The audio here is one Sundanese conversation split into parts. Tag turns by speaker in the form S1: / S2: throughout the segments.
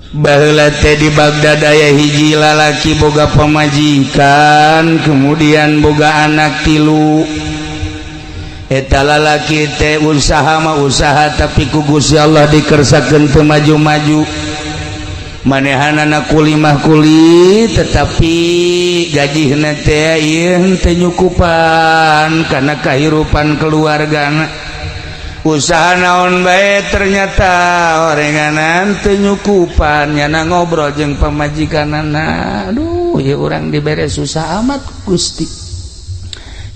S1: baheula teh di Baghdad aya hiji lalaki boga pamajikan kemudian boga anak 3 eta lalaki teh usaha tapi ku Gusti Allah dikersakeun teu maju-maju manehanana kulimah kuli tetapi gajihna teh ieu teu nyukupan kana kahirupan keluargana usaha naon bae ternyata orenganan teu nyukupan nyana ngobrol jeung pamajikanana aduh ieu urang dibere susah amat Gusti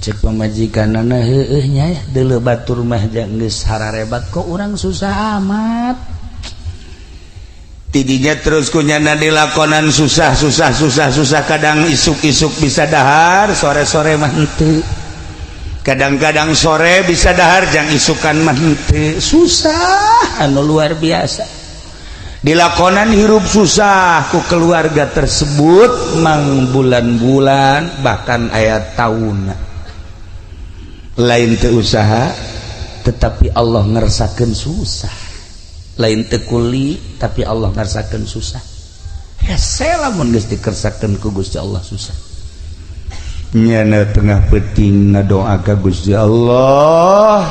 S1: cek pamajikanana heueuh nya deuleu batur mah geus hararebat kok urang susah amat tidinya terus kunyana dilakonan susah kadang isuk-isuk bisa dahar sore-sore mah henteu kadang-kadang sore bisa dahar jang isukan mah henteu susah anu luar biasa dilakonan hirup susah ku keluarga tersebut mang bulan-bulan bahkan aya taunna lain teu usaha tetapi Allah ngersakeun susah lain teu kuli tapi Allah ngersakeun susah hese lamun geus dikersakeun ku Gusti Allah susah nyana tengah peting ngadoa ka Gusti Allah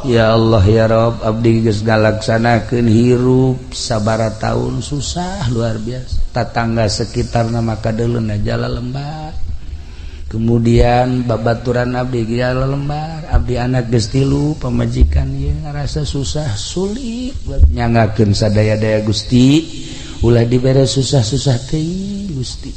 S1: ya Allah ya Rabb abdi geus ngalaksanakeun hirup sabara taun susah luar biasa tatangga sekitarna maka deuleuh jala lembar kemudian babaturan abdi jala lembar abdi anak geus 3 pamajikan ieu ngarasa susah sulit nyangakeun sadaya-daya Gusti ulah dibere susah-susah teh Gusti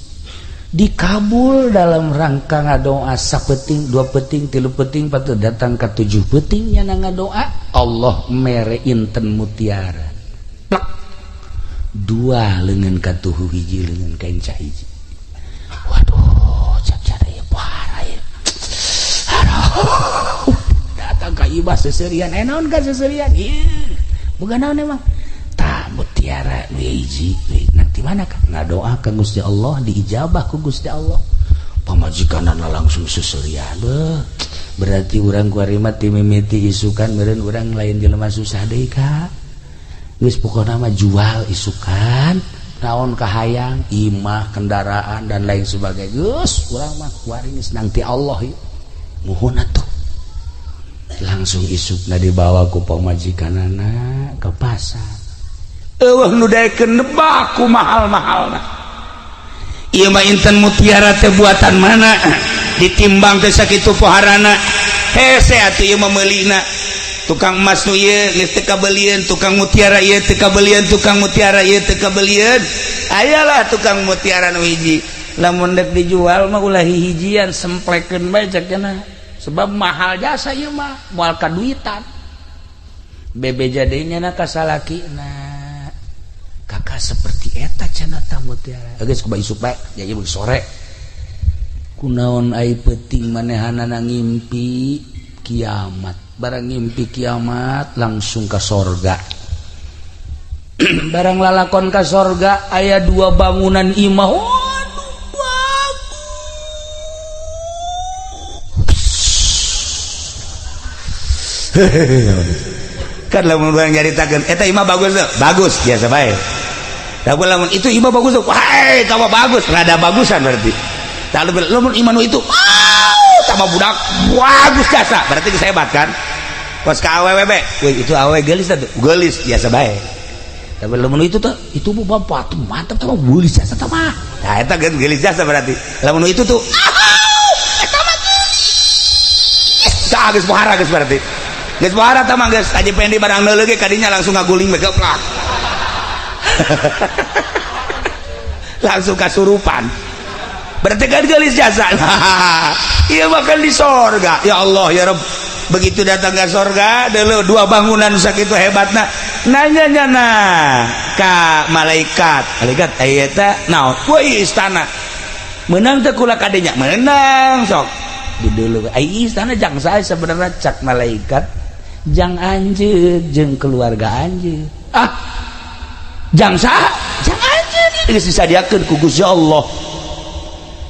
S1: dikabul dalam rangka ngadoa sapeting 2 peting 3 peting patu datang ke 7 peting nya ngadoa Allah mere inten mutiara plak 2 leungeun ka tuhu hiji leungeun ka enca hiji waduh cara ya parah ya aduh datang ka ibah seserian naon ka seserian ieu boga naon emang mutiara hiji nanti mana kan ngadoa ka Gusti Allah diijabah ku Gusti Allah pamajikanana langsung seserian berarti urang kuari mah ti mimiti isukan meureun urang lain jelema susah deui ka geus pokona mah jual isukan naon kahayang imah kendaraan dan lain sebagainya geus urang mah kuari geus nang ti Allah ieu muhun atuh langsung isukna dibawa ku pamajikanana ke pasar eueuh nu daekeun nebaku mahal-mahalna ieu mah inten mutiara teh buatan mana ditimbang teh sakitu poharana hese atuh ieu mah meulina tukang emas nu ieu geus teu kabeulian tukang mutiara ieu teu kabeulian tukang mutiara ieu teu kabeulian ayalah tukang mutiara nu hiji lamun dek dijual mah ulah hijian semplekeun bae cenah sebab mahal jasa ieu mah moal kaduitan bebeja deui nya ka salakina kakak seperti eta cenah tah mutiara geus kuba isuk bae jadi sore kunaon ai peuting manehanana ngimpi kiamat barang ngimpi kiamat langsung ka sorga barang lalakon ka sorga aya 2 bangunan imah waduh bagus kan lamun urang nyaritakeun eta imah bagus tuh bagus biasa bae tapi lamun itu imah bagus tuh wah tambah bagus rada bagusan berarti tapi lamun imah nu itu tambah budak bagus jasa berarti geus hebat kan kos ka awewe be itu awewe geulis tuh geulis biasa bae tapi lamun itu tuh itu bapak tuh mantap tambah geulis jasa tah mah nah eta geulis jasa berarti lamun itu tuh eta mah tah geus pohara geus berarti geus pohara tah mah geus aji pendi barang neuleuh ge kadinya langsung ngaguling bae geplak langsung kasurupan berarti kan geulis jasa iya makan di sorga ya Allah ya Rabb begitu datang ke sorga deuleuh 2 bangunan sakitu hebatna nanya-nyana ka malaikat aya eta naon woi istana menang teh kula kadenya menang sok di deuleuh ai istana jang sae sebenarnya cak malaikat jang anjeun jeung keluarga anjeun jang saha jang anjeun geus disadiakeun ku Gusti Allah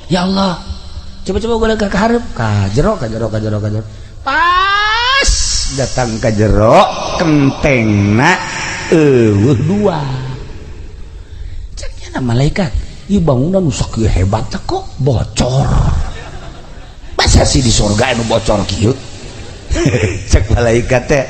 S1: ya Allah coba-coba golek ka hareup ka jero pas datang ka jero kentengna eueuh 2
S2: malaikat ieu bangunan nu sakieu hebat kok bocor masa sih di surga anu bocor kieu
S1: cek malaikat teh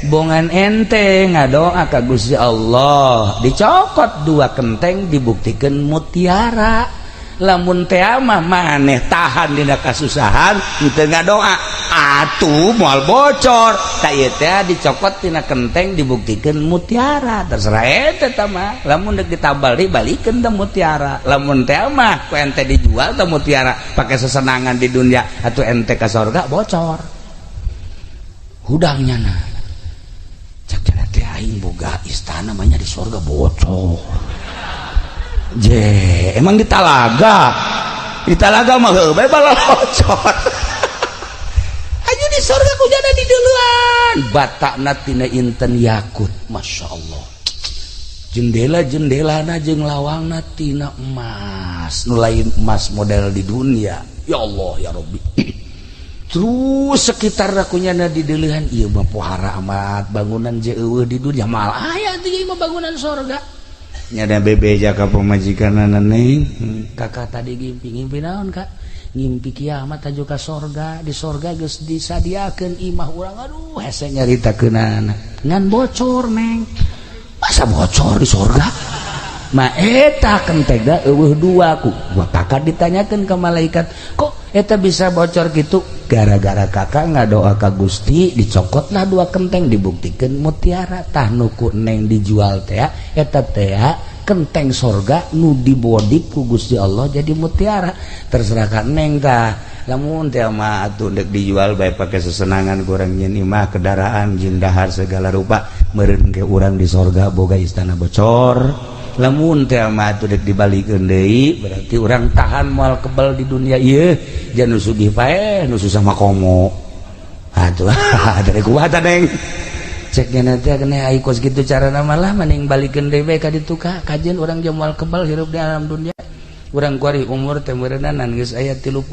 S2: bongan ente ngadoa ka Gusti Allah dicokot 2 kenteng dibuktikan mutiara lamun teh mah maneh tahan dina kasusahan teu ngadoa atuh moal bocor ta ieu teh dicokot tina kenteng dibuktikan mutiara terserah ente tah mah lamun deuk ditambal dibalikeun teh mutiara lamun teh mah ku ente dijual teh mutiara pake sesenangan di dunia atuh ente ka surga bocor hudangnya na aing boga istana namanya di surga bocor je emang di talaga mah heuh bala bocor aja di surga kujana di duluan batakna tina inten yakut masyaallah jendela-jendelana jeung lawangna tina emas nu lain emas model di dunia ya Allah ya Rabbi terus sekitar rakunyana di deulehan ieu mah pohara amat bangunan je eueuh di dunia mal aya teh ieu mah bangunan surga
S1: nyada bebe jaka pemajikanna neng
S2: kakak tadi ngimpi naon kak ngimpi kiamat aju ka surga di surga geus disadiakeun imah urang aduh hese nyaritakeunana ngan bocor neng masa bocor di surga mah eta kentega eueuh 2 ku kakak ditanyakeun ka malaikat kok eta bisa bocor gitu gara-gara kakak ngadoa ka Gusti dicokotlah 2 kenteng dibuktikan mutiara tah nuku neng dijual teh eta teh kenteng sorga nu dibodip ku Gusti Allah jadi mutiara terserah ka neng tah lamun teh mah atuh deuk dijual bae pake sesenangan kurang nyeun imah kendaraan jin dahar segala rupa meureun ge urang di sorga boga istana bocor lamun teh mah atuh deuk dibalikeun deui berarti urang tahan moal kebal di dunia ieu jan nu sugih paeh nu susah mah komo atuh dari kuat neng cek nya teh kene ai kos kitu carana mah lah mending balikeun deui bae ka ditu ka kajian urang jeung moal kebal hirup di alam dunia urang kuari umur teh meureunanan geus aya 35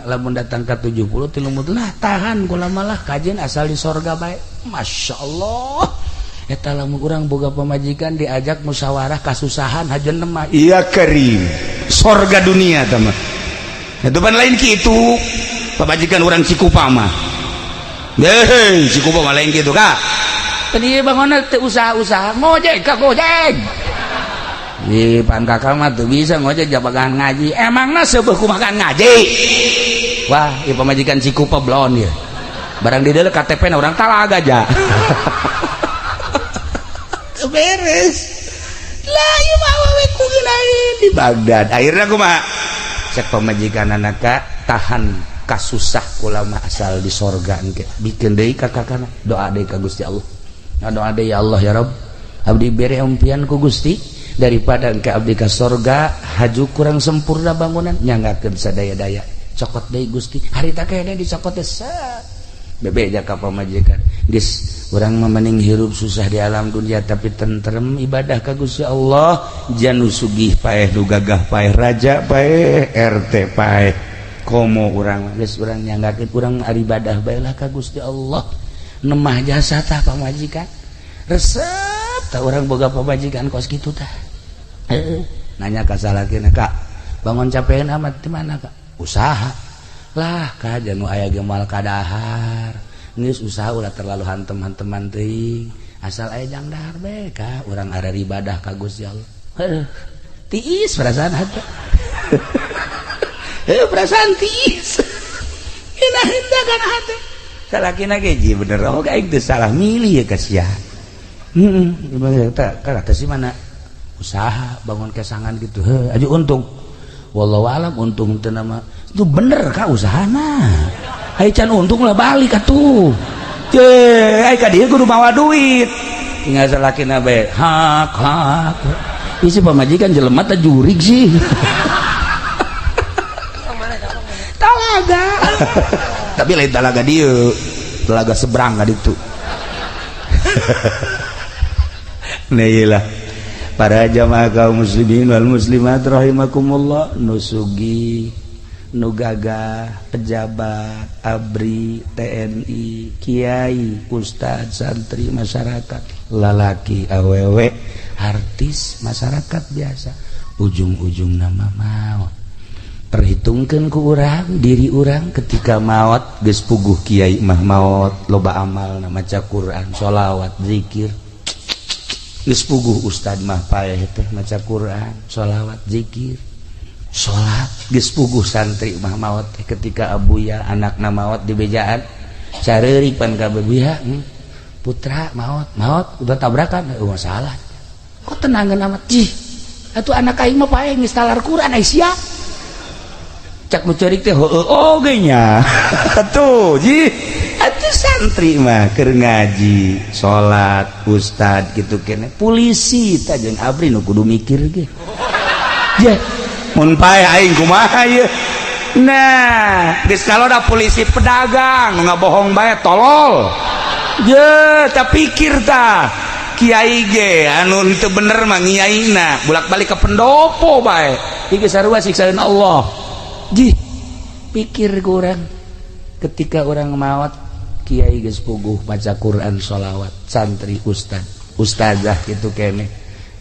S2: lamun datang ka 70 30 lah tahan kula malah kajian asal di surga bae masyaallah eta lamun urang boga pamajikan diajak musyawarah kasusahan hajeun mah
S1: iya karim surga dunia tah mah eta pan lain kitu pamajikan urang Cikupa mah heh Cikupa mah lain kitu ka
S2: tadi bangunna teu usaha-usaha ngojek ka gojek di pan kakak mah tuh bisa ngojek jabagan ngaji emangna seubeuh kumakan ngaji wah ieu pamajikan Cikupa blon ya barang di dieu KTP na urang Talaga aja beres lah ieu mah awewe kunain di Baghdad akhirna kumaha cek pamajikan anaka tahan kasusah kula mah asal di sorga engke bikin deui ka kakana doa deui ka Gusti Allah doa deui ya Allah ya Rabb abdi bere umpian ku Gusti daripada engke abdi ka sorga haju kurang sempurna bangunan nyanggakeun sadaya-daya cokot deui Gusti harita kene dicokot teh bebe jaka pamajikan geus urang mah mending hirup susah di alam dunia tapi tentrem ibadah ka Gusti Allah jan nu sugih paeh nu gagah paeh raja paeh RT paeh komo urang geus urang nyanggakeun urang ibadah bae lah ka Gusti Allah nemah jasa tah pamajikan resep tah urang boga pamajikan kos kitu tah nanya ka salakina Kak bangun capeun amat di mana Kak usaha lah Kak jan nu aya ge moal kadahar geus usaha ulah terlalu hantem-hanteman teuing asal aya jang dahar bae Kak urang are ibadah ka Gusti Allah tiis perasaan hate perasaan tiis enak hendak kana hate salakina ge ji bener oh aing teu salah milih ya kasihan gimana kata si mana usaha bangun kesangan gitu aja untung wallahu alam untung teu nama itu bener Kak usahana hai can untung lah balik atuh ye ai ka dieu kudu mawa duit tinggal salakina bae hak isi pamajikan jelema teh jurig sih Talaga tapi lain Talaga dieu Talaga seberang ka ditu
S1: nah iyalah para jamaah kaum muslimin wal muslimat rahimakumullah nusugi nu gagah pejabat abri TNI kiai ustad santri masyarakat lalaki awewe artis masyarakat biasa
S2: ujung-ujung nama maut. Perhitungkan ku urang diri urang ketika maut geus puguh kiai mah maut loba amal na maca Quran sholawat zikir geus puguh ustad mah paeh teh maca Quran sholawat zikir sholat geus puguh santri mah maut teh ketika abuya anakna maut di bejaan careurik pan ka bebuya putra maut udah tabrakan masalah kok tenangan amat cih atuh anak aing mah paeh geus talar Quran ai sia cak nu ceurik teh heueuh oge nya atuh ji atuh santri mah keur ngaji salat ustad kitu keneh polisi tah jeung abri nu kudu mikir ge ye mun paeh aing kumaha ye nah geus kaloda polisi pedagang nu ngabohong bae tolol ye tah pikir tah kiai ge anu teu bener mah ngiaina bolak-balik ke pendopo bae ieu sarua siksaeun Allah. Ji pikir kurang ketika orang maut kiai geus puguh maca Quran sholawat santri ustazah gitu kene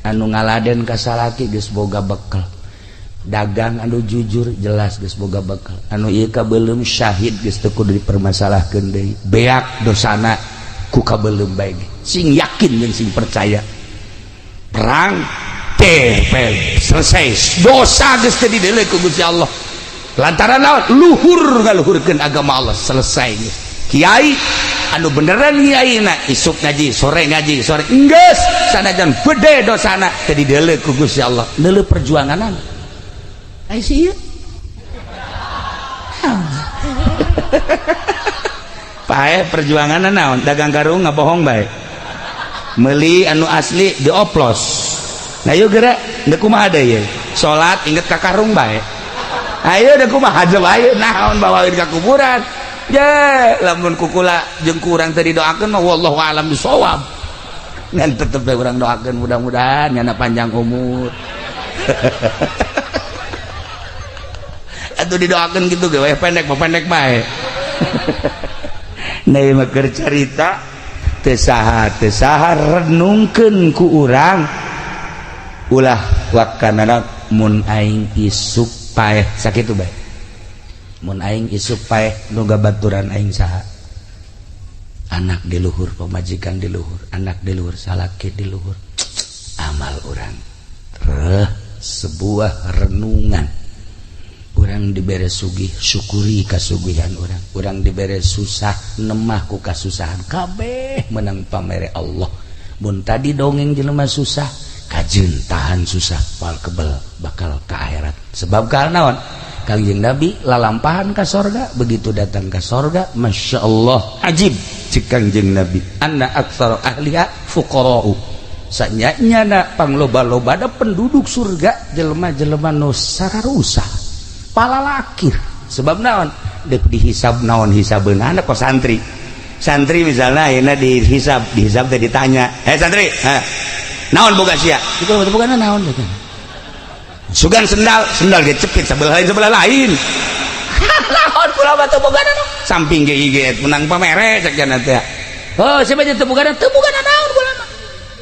S2: anu ngaladen ka salaki geus boga bekal dagang anu jujur jelas geus boga bekal anu ieu kabeulem syahid geus teu kudu dipermasalahkeun deui beak dosana ku kabeulem bae sing yakin jeung sing percaya perang teh selesai dosa geus teu dideuleuh ku Gusti Allah lantaran naon luhur ngaluhurkeun agama Allah selesai kiai anu beneran kiaina isuk ngaji sore enggeus sanajan bede dosana teu dideuleuh ku Gusti Allah deuleuh perjuanganan ai sieu paeh perjuanganan naon dagang karung ngabohong bae meuli anu asli dioplos nah yeuh geura teu kumaha deui salat inget ka karung bae ayo da kumaha ayo naon bawain ka kuburan ye lamun kukula jeung kurang teu didoakeun mah wallahu a'lam bishawab ngan tetep bae urang doakeun mudah-mudahan nyana panjang umur atuh didoakeun kitu ge we pendek bae nah ieu mah keur carita teu saha renungkeun ku urang ulah wakanana mun aing isuk paeh sakitu bae mun aing isuk paeh nu gabaturan aing saha anak di luhur pamajikan di luhur anak di luhur salaki di luhur amal urang sebuah renungan urang dibere sugih syukuri kasugihan urang dibere susah nemah ku kasusahan kabeh menang pamere Allah mun tadi dongeng jelema susah kajeun tahan susah pal kebel bakal ke akhirat sebab karena naon Kangjeng Nabi lalampahan ka sorga begitu datang ke sorga Masya Allah ajib cik Kangjeng Nabi anna aktsara ahliha fuqara'u sanyanyana pangloba-loba da penduduk surga jelema-jelema nu sararusah palalakir sebab naon deuk dihisab naon hisabeunana kok santri misalnya ayeuna dihisab teh ditanya santri naon boga sia itu bogana naon teh sugan sendal ge cepit sebelah lain naon kula mah teu bogana samping ge IG menang pamere cek jana teh oh siapa teu bogana naon kula mah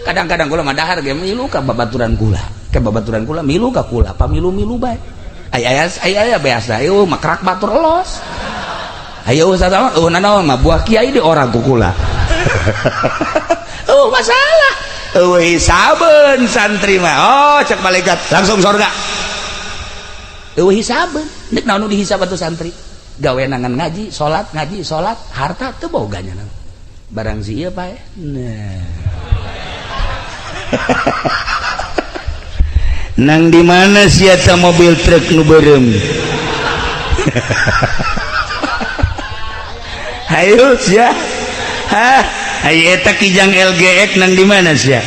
S2: kadang-kadang kula mah dahar ge milu ka babaturan kula milu ka kula pamilu-milu bae aya biasa ayo makrak batur elos ayo saha naon mah buah kiai di orang ku kula masalah hisabeun santri mah oh cek malaikat langsung surga hisabeun nek naon dihisab atuh santri gawe nangan ngaji salat harta teu boganya barang si ieu pae nah nang di mana sia ta mobil truk nu beureum ayo sia ayo eta kijang LGX nang di mana sia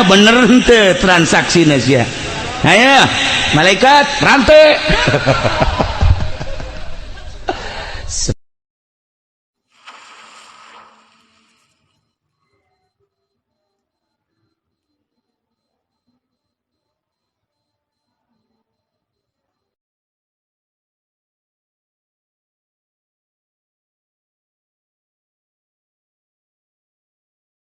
S2: bener henteu transaksina sia ayo malaikat rantai